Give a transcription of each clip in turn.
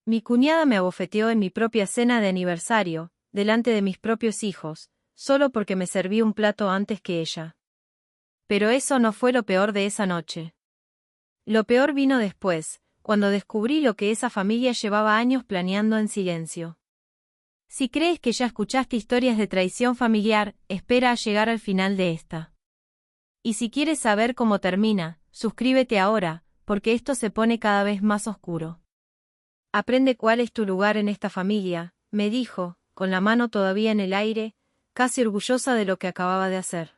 Mi cuñada me abofeteó en mi propia cena de aniversario, delante de mis propios hijos, solo porque me serví un plato antes que ella. Pero eso no fue lo peor de esa noche. Lo peor vino después, cuando descubrí lo que esa familia llevaba años planeando en silencio. Si crees que ya escuchaste historias de traición familiar, espera a llegar al final de esta. Y si quieres saber cómo termina, suscríbete ahora, porque esto se pone cada vez más oscuro. Aprende cuál es tu lugar en esta familia, me dijo, con la mano todavía en el aire, casi orgullosa de lo que acababa de hacer.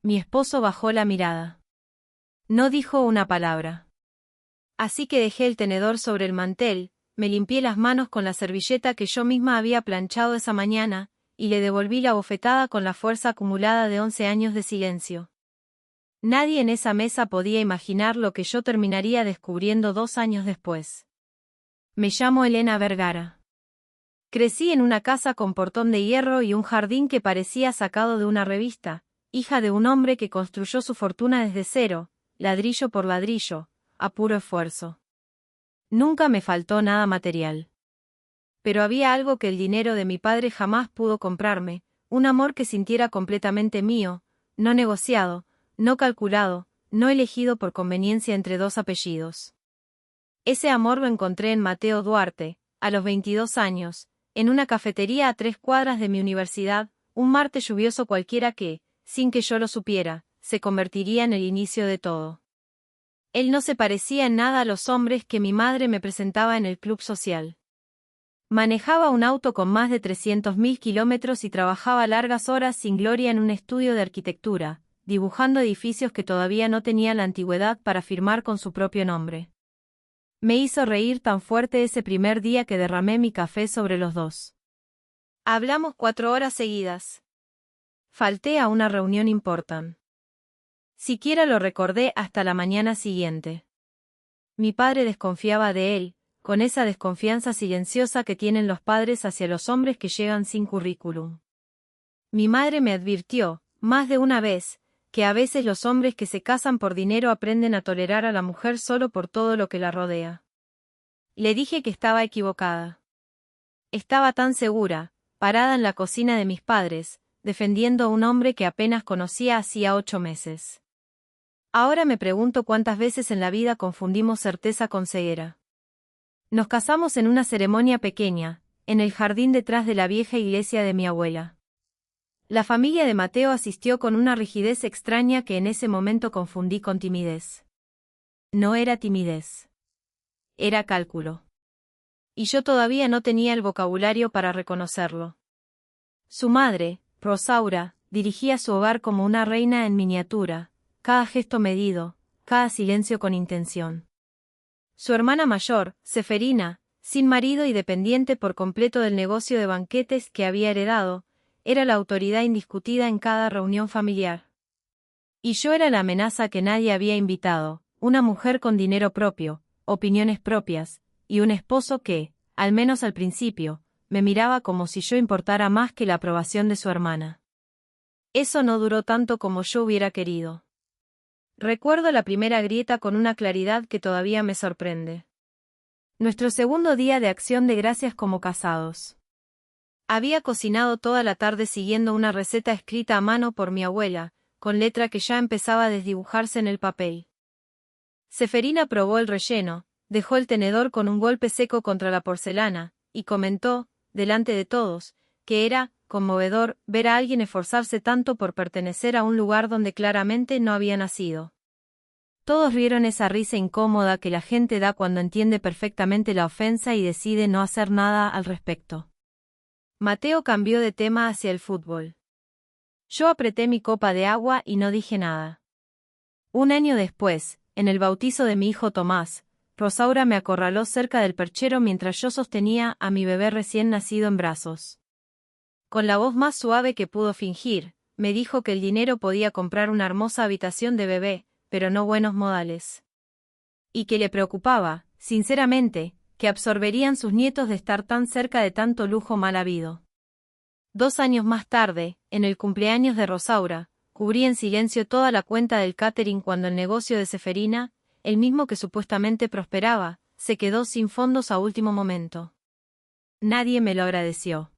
Mi esposo bajó la mirada. No dijo una palabra. Así que dejé el tenedor sobre el mantel, me limpié las manos con la servilleta que yo misma había planchado esa mañana, y le devolví la bofetada con la fuerza acumulada de 11 años de silencio. Nadie en esa mesa podía imaginar lo que yo terminaría descubriendo 2 años después. Me llamo Elena Vergara. Crecí en una casa con portón de hierro y un jardín que parecía sacado de una revista, hija de un hombre que construyó su fortuna desde cero, ladrillo por ladrillo, a puro esfuerzo. Nunca me faltó nada material. Pero había algo que el dinero de mi padre jamás pudo comprarme, un amor que sintiera completamente mío, no negociado, no calculado, no elegido por conveniencia entre 2 apellidos. Ese amor lo encontré en Mateo Duarte, a los 22 años, en una cafetería a 3 cuadras de mi universidad, un martes lluvioso cualquiera que, sin que yo lo supiera, se convertiría en el inicio de todo. Él no se parecía en nada a los hombres que mi madre me presentaba en el club social. Manejaba un auto con más de 300.000 kilómetros y trabajaba largas horas sin gloria en un estudio de arquitectura, dibujando edificios que todavía no tenían la antigüedad para firmar con su propio nombre. Me hizo reír tan fuerte ese primer día que derramé mi café sobre los dos. Hablamos 4 horas seguidas. Falté a una reunión importante. Siquiera lo recordé hasta la mañana siguiente. Mi padre desconfiaba de él, con esa desconfianza silenciosa que tienen los padres hacia los hombres que llegan sin currículum. Mi madre me advirtió, más de una vez, que a veces los hombres que se casan por dinero aprenden a tolerar a la mujer solo por todo lo que la rodea. Le dije que estaba equivocada. Estaba tan segura, parada en la cocina de mis padres, defendiendo a un hombre que apenas conocía hacía 8 meses. Ahora me pregunto cuántas veces en la vida confundimos certeza con ceguera. Nos casamos en una ceremonia pequeña, en el jardín detrás de la vieja iglesia de mi abuela. La familia de Mateo asistió con una rigidez extraña que en ese momento confundí con timidez. No era timidez. Era cálculo. Y yo todavía no tenía el vocabulario para reconocerlo. Su madre, Rosaura, dirigía su hogar como una reina en miniatura, cada gesto medido, cada silencio con intención. Su hermana mayor, Seferina, sin marido y dependiente por completo del negocio de banquetes que había heredado, era la autoridad indiscutida en cada reunión familiar. Y yo era la amenaza que nadie había invitado, una mujer con dinero propio, opiniones propias, y un esposo que, al menos al principio, me miraba como si yo importara más que la aprobación de su hermana. Eso no duró tanto como yo hubiera querido. Recuerdo la primera grieta con una claridad que todavía me sorprende. Nuestro segundo día de acción de gracias como casados. Había cocinado toda la tarde siguiendo una receta escrita a mano por mi abuela, con letra que ya empezaba a desdibujarse en el papel. Seferina probó el relleno, dejó el tenedor con un golpe seco contra la porcelana, y comentó, delante de todos, que era conmovedor ver a alguien esforzarse tanto por pertenecer a un lugar donde claramente no había nacido. Todos rieron esa risa incómoda que la gente da cuando entiende perfectamente la ofensa y decide no hacer nada al respecto. Mateo cambió de tema hacia el fútbol. Yo apreté mi copa de agua y no dije nada. Un año después, en el bautizo de mi hijo Tomás, Rosaura me acorraló cerca del perchero mientras yo sostenía a mi bebé recién nacido en brazos. Con la voz más suave que pudo fingir, me dijo que el dinero podía comprar una hermosa habitación de bebé, pero no buenos modales. Y que le preocupaba, sinceramente, que absorberían sus nietos de estar tan cerca de tanto lujo mal habido. 2 años más tarde, en el cumpleaños de Rosaura, cubrí en silencio toda la cuenta del catering cuando el negocio de Seferina, el mismo que supuestamente prosperaba, se quedó sin fondos a último momento. Nadie me lo agradeció.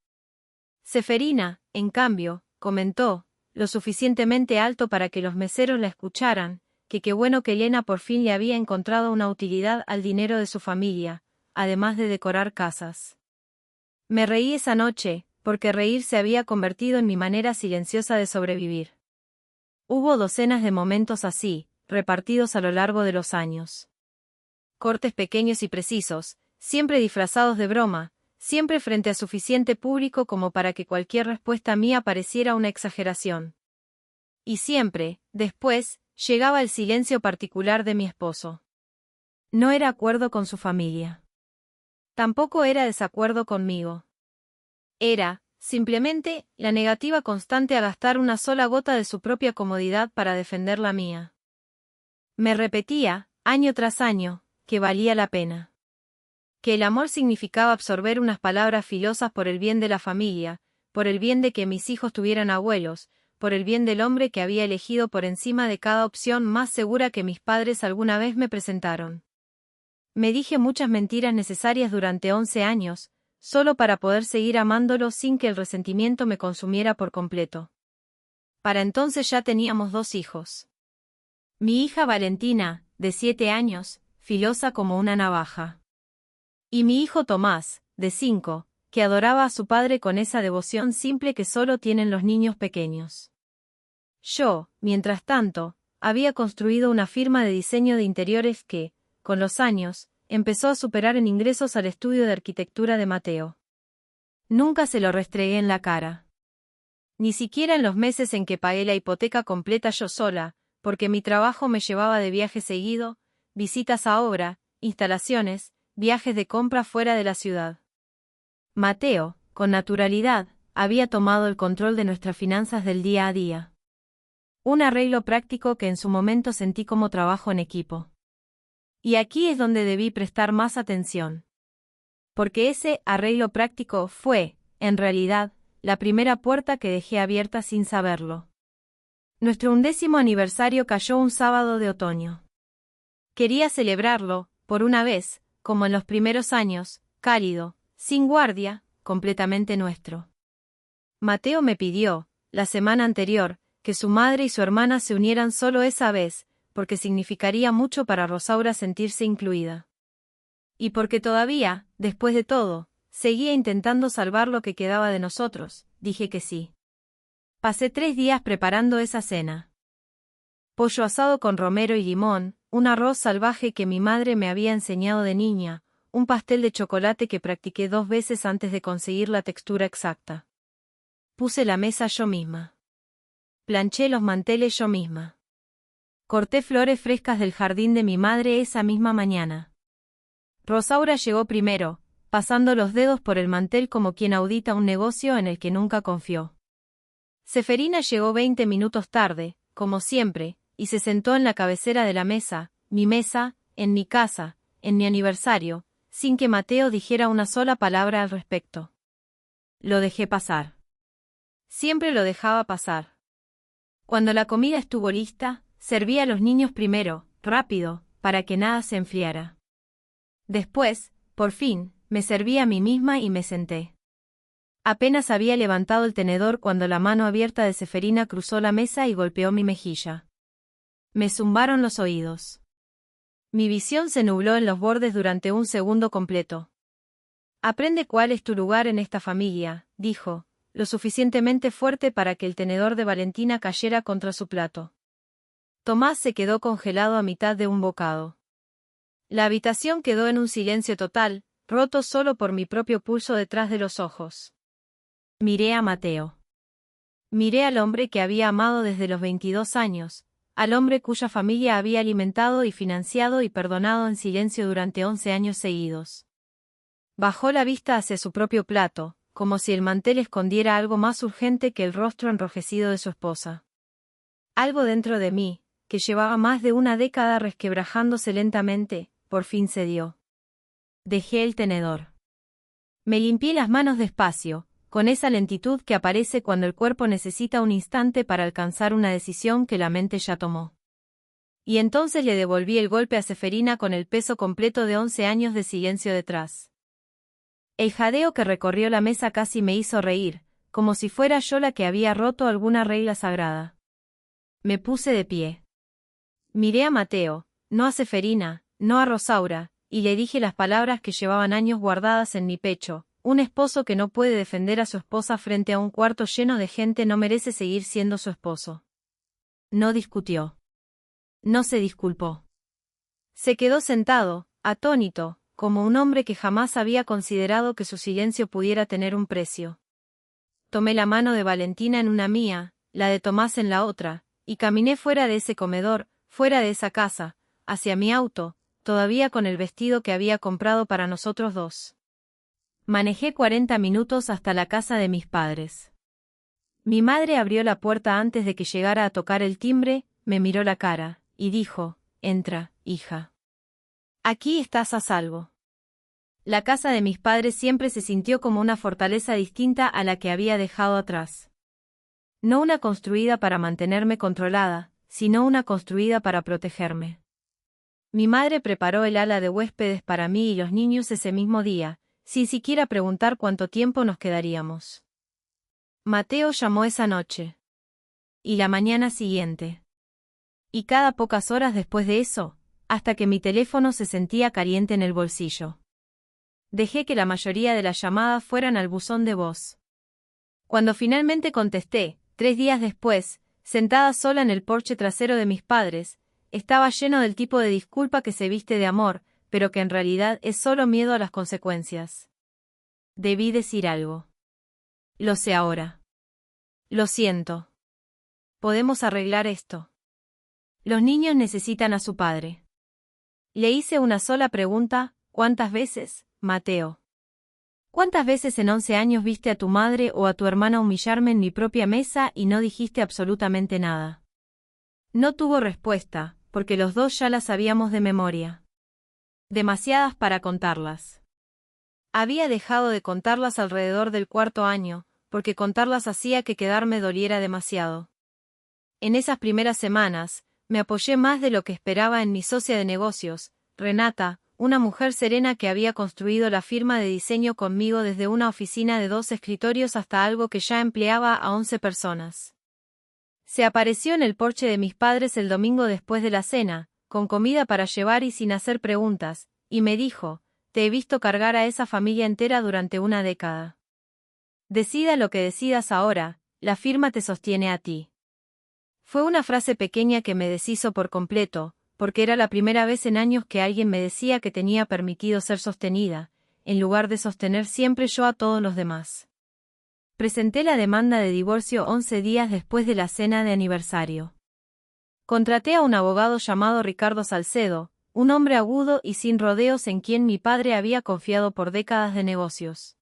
Seferina, en cambio, comentó, lo suficientemente alto para que los meseros la escucharan, que qué bueno que Elena por fin le había encontrado una utilidad al dinero de su familia, además de decorar casas. Me reí esa noche, porque reír se había convertido en mi manera silenciosa de sobrevivir. Hubo docenas de momentos así, repartidos a lo largo de los años. Cortes pequeños y precisos, siempre disfrazados de broma, siempre frente a suficiente público como para que cualquier respuesta mía pareciera una exageración. Y siempre, después, llegaba el silencio particular de mi esposo. No era acuerdo con su familia. Tampoco era desacuerdo conmigo. Era, simplemente, la negativa constante a gastar una sola gota de su propia comodidad para defender la mía. Me repetía, año tras año, que valía la pena. Que el amor significaba absorber unas palabras filosas por el bien de la familia, por el bien de que mis hijos tuvieran abuelos, por el bien del hombre que había elegido por encima de cada opción más segura que mis padres alguna vez me presentaron. Me dije muchas mentiras necesarias durante 11 años, solo para poder seguir amándolo sin que el resentimiento me consumiera por completo. Para entonces ya teníamos 2 hijos. Mi hija Valentina, de 7 años, filosa como una navaja. Y mi hijo Tomás, de 5, que adoraba a su padre con esa devoción simple que solo tienen los niños pequeños. Yo, mientras tanto, había construido una firma de diseño de interiores que, con los años, empezó a superar en ingresos al estudio de arquitectura de Mateo. Nunca se lo restregué en la cara. Ni siquiera en los meses en que pagué la hipoteca completa yo sola, porque mi trabajo me llevaba de viaje seguido, visitas a obra, instalaciones, viajes de compra fuera de la ciudad. Mateo, con naturalidad, había tomado el control de nuestras finanzas del día a día. Un arreglo práctico que en su momento sentí como trabajo en equipo. Y aquí es donde debí prestar más atención. Porque ese arreglo práctico fue, en realidad, la primera puerta que dejé abierta sin saberlo. Nuestro 11º aniversario cayó un sábado de otoño. Quería celebrarlo, por una vez, como en los primeros años, cálido, sin guardia, completamente nuestro. Mateo me pidió, la semana anterior, que su madre y su hermana se unieran solo esa vez, porque significaría mucho para Rosaura sentirse incluida. Y porque todavía, después de todo, seguía intentando salvar lo que quedaba de nosotros, dije que sí. Pasé 3 días preparando esa cena. Pollo asado con romero y limón, un arroz salvaje que mi madre me había enseñado de niña, un pastel de chocolate que practiqué 2 veces antes de conseguir la textura exacta. Puse la mesa yo misma. Planché los manteles yo misma. Corté flores frescas del jardín de mi madre esa misma mañana. Rosaura llegó primero, pasando los dedos por el mantel como quien audita un negocio en el que nunca confió. Seferina llegó 20 minutos tarde, como siempre, y se sentó en la cabecera de la mesa, mi mesa, en mi casa, en mi aniversario, sin que Mateo dijera una sola palabra al respecto. Lo dejé pasar. Siempre lo dejaba pasar. Cuando la comida estuvo lista, serví a los niños primero, rápido, para que nada se enfriara. Después, por fin, me serví a mí misma y me senté. Apenas había levantado el tenedor cuando la mano abierta de Seferina cruzó la mesa y golpeó mi mejilla. Me zumbaron los oídos. Mi visión se nubló en los bordes durante un segundo completo. Aprende cuál es tu lugar en esta familia, dijo, lo suficientemente fuerte para que el tenedor de Valentina cayera contra su plato. Tomás se quedó congelado a mitad de un bocado. La habitación quedó en un silencio total, roto solo por mi propio pulso detrás de los ojos. Miré a Mateo. Miré al hombre que había amado desde los 22 años, al hombre cuya familia había alimentado y financiado y perdonado en silencio durante 11 años seguidos. Bajó la vista hacia su propio plato, como si el mantel escondiera algo más urgente que el rostro enrojecido de su esposa. Algo dentro de mí, que llevaba más de una década resquebrajándose lentamente, por fin cedió. Dejé el tenedor. Me limpié las manos despacio, con esa lentitud que aparece cuando el cuerpo necesita un instante para alcanzar una decisión que la mente ya tomó. Y entonces le devolví el golpe a Seferina con el peso completo de 11 años de silencio detrás. El jadeo que recorrió la mesa casi me hizo reír, como si fuera yo la que había roto alguna regla sagrada. Me puse de pie. Miré a Mateo, no a Seferina, no a Rosaura, y le dije las palabras que llevaban años guardadas en mi pecho: un esposo que no puede defender a su esposa frente a un cuarto lleno de gente no merece seguir siendo su esposo. No discutió. No se disculpó. Se quedó sentado, atónito, como un hombre que jamás había considerado que su silencio pudiera tener un precio. Tomé la mano de Valentina en una mía, la de Tomás en la otra, y caminé fuera de ese comedor, fuera de esa casa, hacia mi auto, todavía con el vestido que había comprado para nosotros dos. Manejé 40 minutos hasta la casa de mis padres. Mi madre abrió la puerta antes de que llegara a tocar el timbre, me miró la cara, y dijo: «Entra, hija. Aquí estás a salvo». La casa de mis padres siempre se sintió como una fortaleza distinta a la que había dejado atrás. No una construida para mantenerme controlada, sino una construida para protegerme. Mi madre preparó el ala de huéspedes para mí y los niños ese mismo día, sin siquiera preguntar cuánto tiempo nos quedaríamos. Mateo llamó esa noche. Y la mañana siguiente. Y cada pocas horas después de eso, hasta que mi teléfono se sentía caliente en el bolsillo. Dejé que la mayoría de las llamadas fueran al buzón de voz. Cuando finalmente contesté, 3 días después, sentada sola en el porche trasero de mis padres, estaba lleno del tipo de disculpa que se viste de amor, pero que en realidad es solo miedo a las consecuencias. Debí decir algo. Lo sé ahora. Lo siento. Podemos arreglar esto. Los niños necesitan a su padre. Le hice una sola pregunta: ¿cuántas veces, Mateo? ¿Cuántas veces en 11 años viste a tu madre o a tu hermana humillarme en mi propia mesa y no dijiste absolutamente nada? No tuvo respuesta, porque los dos ya las sabíamos de memoria. Demasiadas para contarlas. Había dejado de contarlas alrededor del 4.º año, porque contarlas hacía que quedarme doliera demasiado. En esas primeras semanas, me apoyé más de lo que esperaba en mi socia de negocios, Renata, una mujer serena que había construido la firma de diseño conmigo desde una oficina de 2 escritorios hasta algo que ya empleaba a 11 personas. Se apareció en el porche de mis padres el domingo después de la cena, con comida para llevar y sin hacer preguntas, y me dijo: «Te he visto cargar a esa familia entera durante una década. Decida lo que decidas ahora, la firma te sostiene a ti». Fue una frase pequeña que me deshizo por completo, porque era la primera vez en años que alguien me decía que tenía permitido ser sostenida, en lugar de sostener siempre yo a todos los demás. Presenté la demanda de divorcio 11 días después de la cena de aniversario. Contraté a un abogado llamado Ricardo Salcedo, un hombre agudo y sin rodeos en quien mi padre había confiado por décadas de negocios.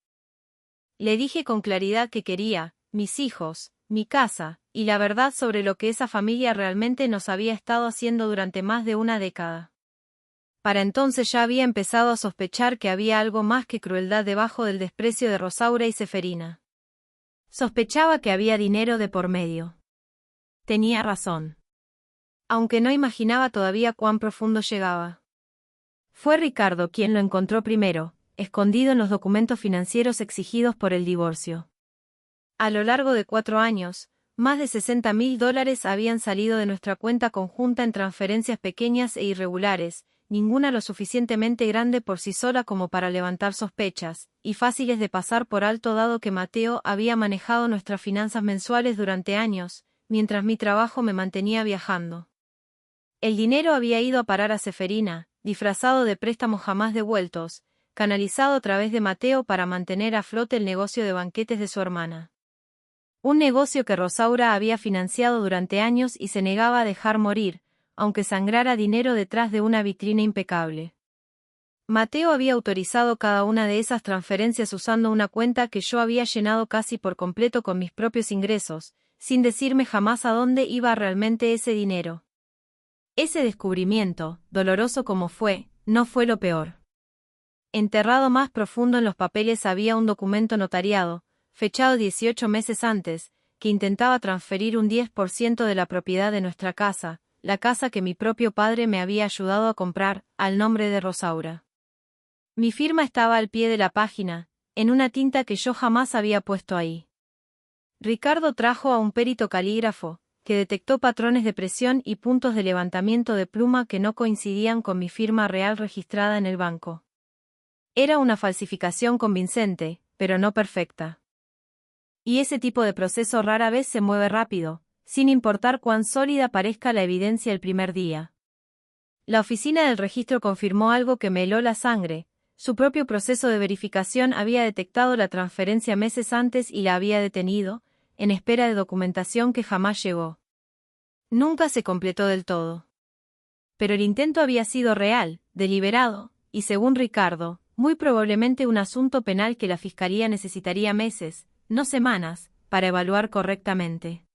Le dije con claridad que quería, mis hijos, mi casa, y la verdad sobre lo que esa familia realmente nos había estado haciendo durante más de una década. Para entonces ya había empezado a sospechar que había algo más que crueldad debajo del desprecio de Rosaura y Seferina. Sospechaba que había dinero de por medio. Tenía razón. Aunque no imaginaba todavía cuán profundo llegaba. Fue Ricardo quien lo encontró primero, escondido en los documentos financieros exigidos por el divorcio. A lo largo de 4 años, más de $60.000 habían salido de nuestra cuenta conjunta en transferencias pequeñas e irregulares, ninguna lo suficientemente grande por sí sola como para levantar sospechas, y fáciles de pasar por alto dado que Mateo había manejado nuestras finanzas mensuales durante años, mientras mi trabajo me mantenía viajando. El dinero había ido a parar a Seferina, disfrazado de préstamos jamás devueltos, canalizado a través de Mateo para mantener a flote el negocio de banquetes de su hermana. Un negocio que Rosaura había financiado durante años y se negaba a dejar morir, aunque sangrara dinero detrás de una vitrina impecable. Mateo había autorizado cada una de esas transferencias usando una cuenta que yo había llenado casi por completo con mis propios ingresos, sin decirme jamás a dónde iba realmente ese dinero. Ese descubrimiento, doloroso como fue, no fue lo peor. Enterrado más profundo en los papeles había un documento notariado, fechado 18 meses antes, que intentaba transferir un 10% de la propiedad de nuestra casa, la casa que mi propio padre me había ayudado a comprar, al nombre de Rosaura. Mi firma estaba al pie de la página, en una tinta que yo jamás había puesto ahí. Ricardo trajo a un perito calígrafo, que detectó patrones de presión y puntos de levantamiento de pluma que no coincidían con mi firma real registrada en el banco. Era una falsificación convincente, pero no perfecta. Y ese tipo de proceso rara vez se mueve rápido, sin importar cuán sólida parezca la evidencia el primer día. La oficina del registro confirmó algo que me heló la sangre. Su propio proceso de verificación había detectado la transferencia meses antes y la había detenido, en espera de documentación que jamás llegó. Nunca se completó del todo. Pero el intento había sido real, deliberado, y según Ricardo, muy probablemente un asunto penal que la Fiscalía necesitaría meses, no semanas, para evaluar correctamente.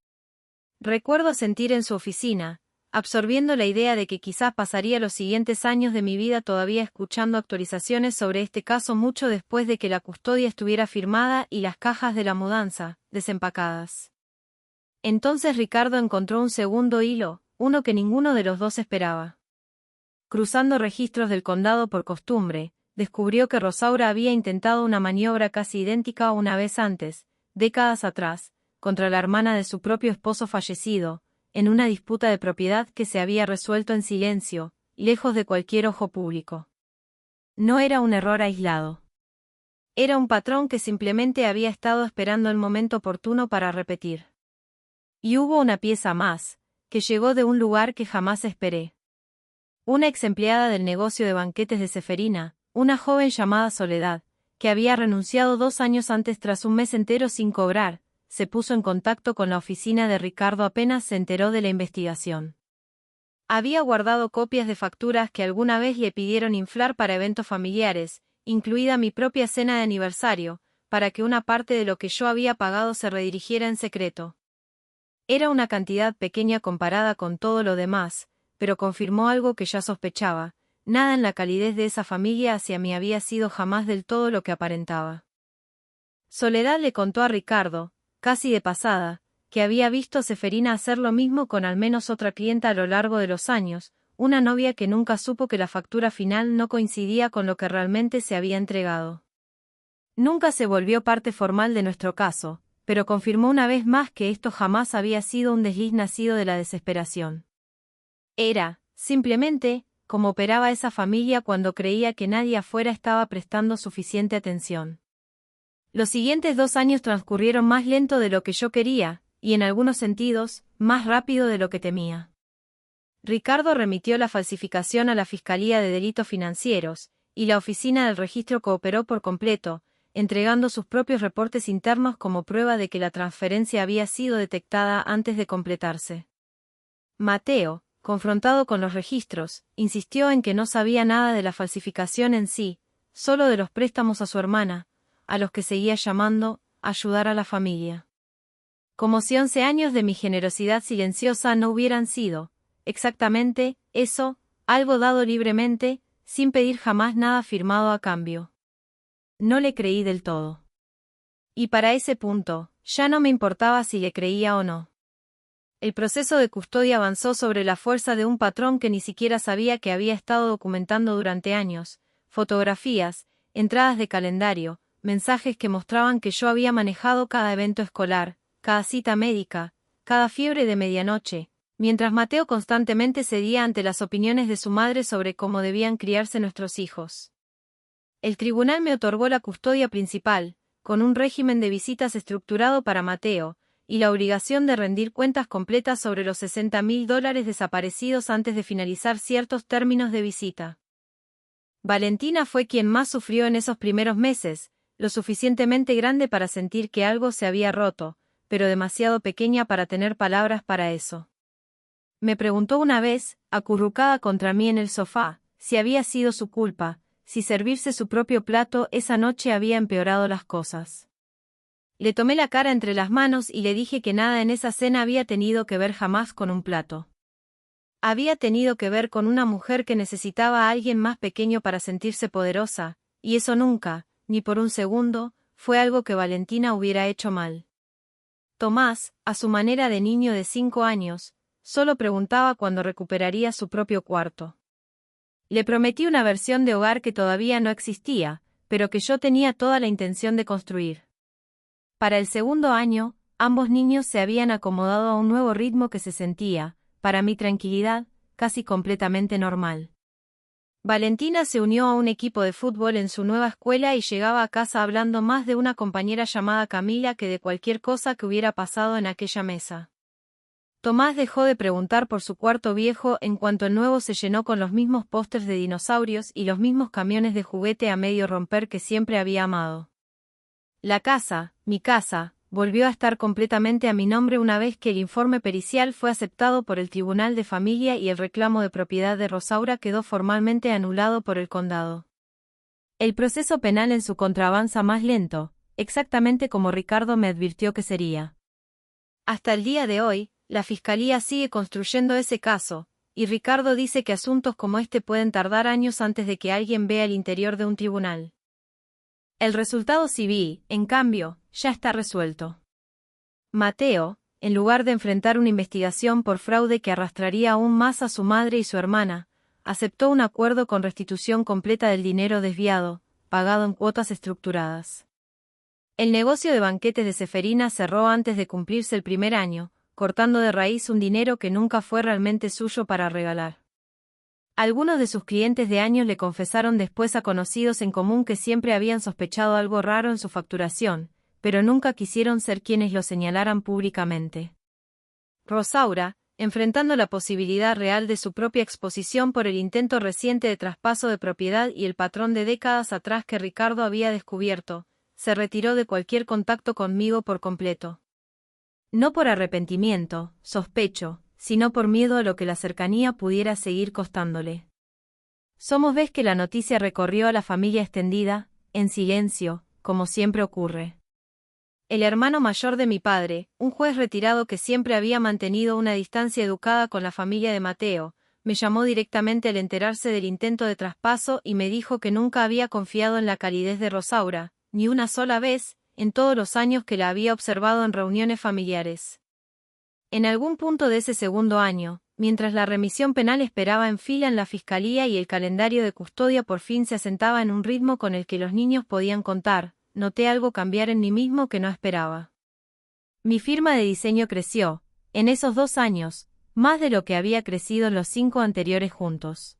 Recuerdo sentir en su oficina, absorbiendo la idea de que quizás pasaría los siguientes años de mi vida todavía escuchando actualizaciones sobre este caso mucho después de que la custodia estuviera firmada y las cajas de la mudanza, desempacadas. Entonces Ricardo encontró un segundo hilo, uno que ninguno de los dos esperaba. Cruzando registros del condado por costumbre, descubrió que Rosaura había intentado una maniobra casi idéntica una vez antes, décadas atrás, contra la hermana de su propio esposo fallecido, en una disputa de propiedad que se había resuelto en silencio, lejos de cualquier ojo público. No era un error aislado. Era un patrón que simplemente había estado esperando el momento oportuno para repetir. Y hubo una pieza más, que llegó de un lugar que jamás esperé. Una ex empleada del negocio de banquetes de Seferina, una joven llamada Soledad, que había renunciado 2 años antes tras un mes entero sin cobrar, se puso en contacto con la oficina de Ricardo apenas se enteró de la investigación. Había guardado copias de facturas que alguna vez le pidieron inflar para eventos familiares, incluida mi propia cena de aniversario, para que una parte de lo que yo había pagado se redirigiera en secreto. Era una cantidad pequeña comparada con todo lo demás, pero confirmó algo que ya sospechaba: nada en la calidez de esa familia hacia mí había sido jamás del todo lo que aparentaba. Soledad le contó a Ricardo, casi de pasada, que había visto a Seferina hacer lo mismo con al menos otra clienta a lo largo de los años, una novia que nunca supo que la factura final no coincidía con lo que realmente se había entregado. Nunca se volvió parte formal de nuestro caso, pero confirmó una vez más que esto jamás había sido un desliz nacido de la desesperación. Era, simplemente, como operaba esa familia cuando creía que nadie afuera estaba prestando suficiente atención. Los siguientes 2 años transcurrieron más lento de lo que yo quería, y en algunos sentidos, más rápido de lo que temía. Ricardo remitió la falsificación a la Fiscalía de Delitos Financieros, y la oficina del registro cooperó por completo, entregando sus propios reportes internos como prueba de que la transferencia había sido detectada antes de completarse. Mateo, confrontado con los registros, insistió en que no sabía nada de la falsificación en sí, solo de los préstamos a su hermana, a los que seguía llamando ayudar a la familia. Como si 11 años de mi generosidad silenciosa no hubieran sido, exactamente, eso, algo dado libremente, sin pedir jamás nada firmado a cambio. No le creí del todo. Y para ese punto, ya no me importaba si le creía o no. El proceso de custodia avanzó sobre la fuerza de un patrón que ni siquiera sabía que había estado documentando durante años: fotografías, entradas de calendario, mensajes que mostraban que yo había manejado cada evento escolar, cada cita médica, cada fiebre de medianoche, mientras Mateo constantemente cedía ante las opiniones de su madre sobre cómo debían criarse nuestros hijos. El tribunal me otorgó la custodia principal, con un régimen de visitas estructurado para Mateo, y la obligación de rendir cuentas completas sobre los $60.000 desaparecidos antes de finalizar ciertos términos de visita. Valentina fue quien más sufrió en esos primeros meses, lo suficientemente grande para sentir que algo se había roto, pero demasiado pequeña para tener palabras para eso. Me preguntó una vez, acurrucada contra mí en el sofá, si había sido su culpa, si servirse su propio plato esa noche había empeorado las cosas. Le tomé la cara entre las manos y le dije que nada en esa cena había tenido que ver jamás con un plato. Había tenido que ver con una mujer que necesitaba a alguien más pequeño para sentirse poderosa, y eso nunca, ni por un segundo, fue algo que Valentina hubiera hecho mal. Tomás, a su manera de niño de 5 años, solo preguntaba cuándo recuperaría su propio cuarto. Le prometí una versión de hogar que todavía no existía, pero que yo tenía toda la intención de construir. Para el segundo año, ambos niños se habían acomodado a un nuevo ritmo que se sentía, para mi tranquilidad, casi completamente normal. Valentina se unió a un equipo de fútbol en su nueva escuela y llegaba a casa hablando más de una compañera llamada Camila que de cualquier cosa que hubiera pasado en aquella mesa. Tomás dejó de preguntar por su cuarto viejo en cuanto el nuevo se llenó con los mismos pósters de dinosaurios y los mismos camiones de juguete a medio romper que siempre había amado. La casa, mi casa, volvió a estar completamente a mi nombre una vez que el informe pericial fue aceptado por el Tribunal de Familia y el reclamo de propiedad de Rosaura quedó formalmente anulado por el condado. El proceso penal en su contra avanza más lento, exactamente como Ricardo me advirtió que sería. Hasta el día de hoy, la Fiscalía sigue construyendo ese caso, y Ricardo dice que asuntos como este pueden tardar años antes de que alguien vea el interior de un tribunal. El resultado civil, en cambio, ya está resuelto. Mateo, en lugar de enfrentar una investigación por fraude que arrastraría aún más a su madre y su hermana, aceptó un acuerdo con restitución completa del dinero desviado, pagado en cuotas estructuradas. El negocio de banquetes de Seferina cerró antes de cumplirse el primer año, cortando de raíz un dinero que nunca fue realmente suyo para regalar. Algunos de sus clientes de años le confesaron después a conocidos en común que siempre habían sospechado algo raro en su facturación, pero nunca quisieron ser quienes lo señalaran públicamente. Rosaura, enfrentando la posibilidad real de su propia exposición por el intento reciente de traspaso de propiedad y el patrón de décadas atrás que Ricardo había descubierto, se retiró de cualquier contacto conmigo por completo. No por arrepentimiento, sospecho, sino por miedo a lo que la cercanía pudiera seguir costándole. Ves que la noticia recorrió a la familia extendida, en silencio, como siempre ocurre. El hermano mayor de mi padre, un juez retirado que siempre había mantenido una distancia educada con la familia de Mateo, me llamó directamente al enterarse del intento de traspaso y me dijo que nunca había confiado en la calidez de Rosaura, ni una sola vez, en todos los años que la había observado en reuniones familiares. En algún punto de ese segundo año, mientras la remisión penal esperaba en fila en la fiscalía y el calendario de custodia por fin se asentaba en un ritmo con el que los niños podían contar, noté algo cambiar en mí mismo que no esperaba. Mi firma de diseño creció, en esos 2 años, más de lo que había crecido en los 5 anteriores juntos.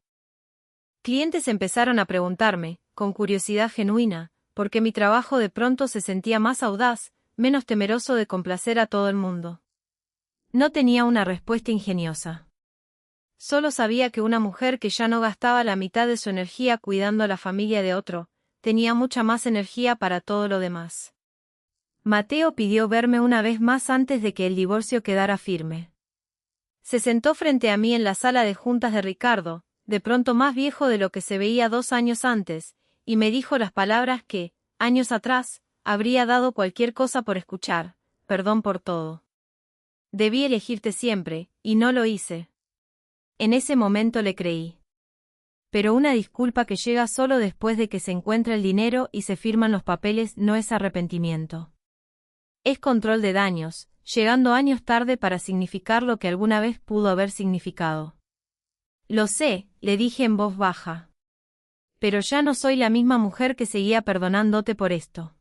Clientes empezaron a preguntarme, con curiosidad genuina, por qué mi trabajo de pronto se sentía más audaz, menos temeroso de complacer a todo el mundo. No tenía una respuesta ingeniosa. Solo sabía que una mujer que ya no gastaba la mitad de su energía cuidando a la familia de otro, tenía mucha más energía para todo lo demás. Mateo pidió verme una vez más antes de que el divorcio quedara firme. Se sentó frente a mí en la sala de juntas de Ricardo, de pronto más viejo de lo que se veía 2 años antes, y me dijo las palabras que, años atrás, habría dado cualquier cosa por escuchar: perdón por todo. Debí elegirte siempre, y no lo hice. En ese momento le creí. Pero una disculpa que llega solo después de que se encuentra el dinero y se firman los papeles no es arrepentimiento. Es control de daños, llegando años tarde para significar lo que alguna vez pudo haber significado. Lo sé, le dije en voz baja. Pero ya no soy la misma mujer que seguía perdonándote por esto.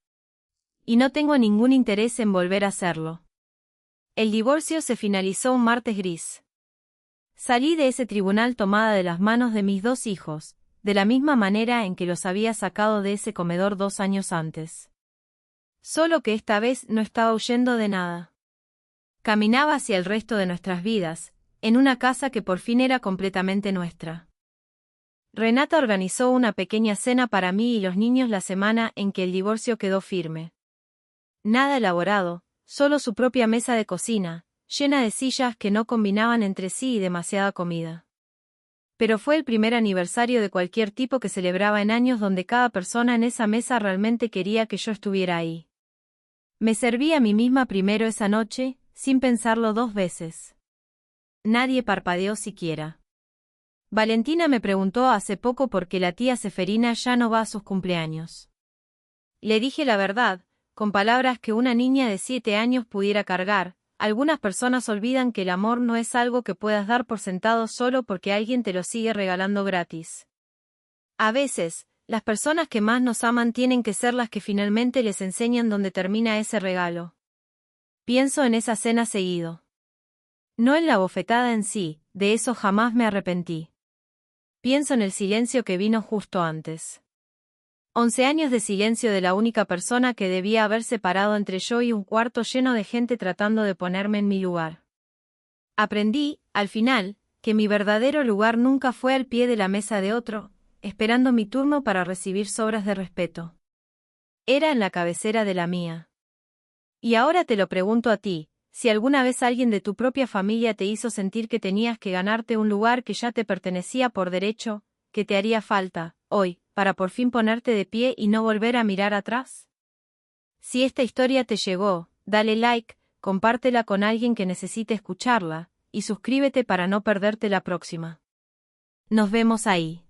Y no tengo ningún interés en volver a hacerlo. El divorcio se finalizó un martes gris. Salí de ese tribunal tomada de las manos de mis 2 hijos, de la misma manera en que los había sacado de ese comedor 2 años antes. Solo que esta vez no estaba huyendo de nada. Caminaba hacia el resto de nuestras vidas, en una casa que por fin era completamente nuestra. Renata organizó una pequeña cena para mí y los niños la semana en que el divorcio quedó firme. Nada elaborado, solo su propia mesa de cocina, llena de sillas que no combinaban entre sí y demasiada comida. Pero fue el primer aniversario de cualquier tipo que celebraba en años donde cada persona en esa mesa realmente quería que yo estuviera ahí. Me serví a mí misma primero esa noche, sin pensarlo 2 veces. Nadie parpadeó siquiera. Valentina me preguntó hace poco por qué la tía Seferina ya no va a sus cumpleaños. Le dije la verdad, con palabras que una niña de 7 años pudiera cargar, Algunas personas olvidan que el amor no es algo que puedas dar por sentado solo porque alguien te lo sigue regalando gratis. A veces, las personas que más nos aman tienen que ser las que finalmente les enseñan dónde termina ese regalo. Pienso en esa cena seguido. No en la bofetada en sí, de eso jamás me arrepentí. Pienso en el silencio que vino justo antes. 11 años de silencio de la única persona que debía haber separado entre yo y un cuarto lleno de gente tratando de ponerme en mi lugar. Aprendí, al final, que mi verdadero lugar nunca fue al pie de la mesa de otro, esperando mi turno para recibir sobras de respeto. Era en la cabecera de la mía. Y ahora te lo pregunto a ti, si alguna vez alguien de tu propia familia te hizo sentir que tenías que ganarte un lugar que ya te pertenecía por derecho, que te haría falta, hoy, para por fin ponerte de pie y no volver a mirar atrás. Si esta historia te llegó, dale like, compártela con alguien que necesite escucharla, y suscríbete para no perderte la próxima. Nos vemos ahí.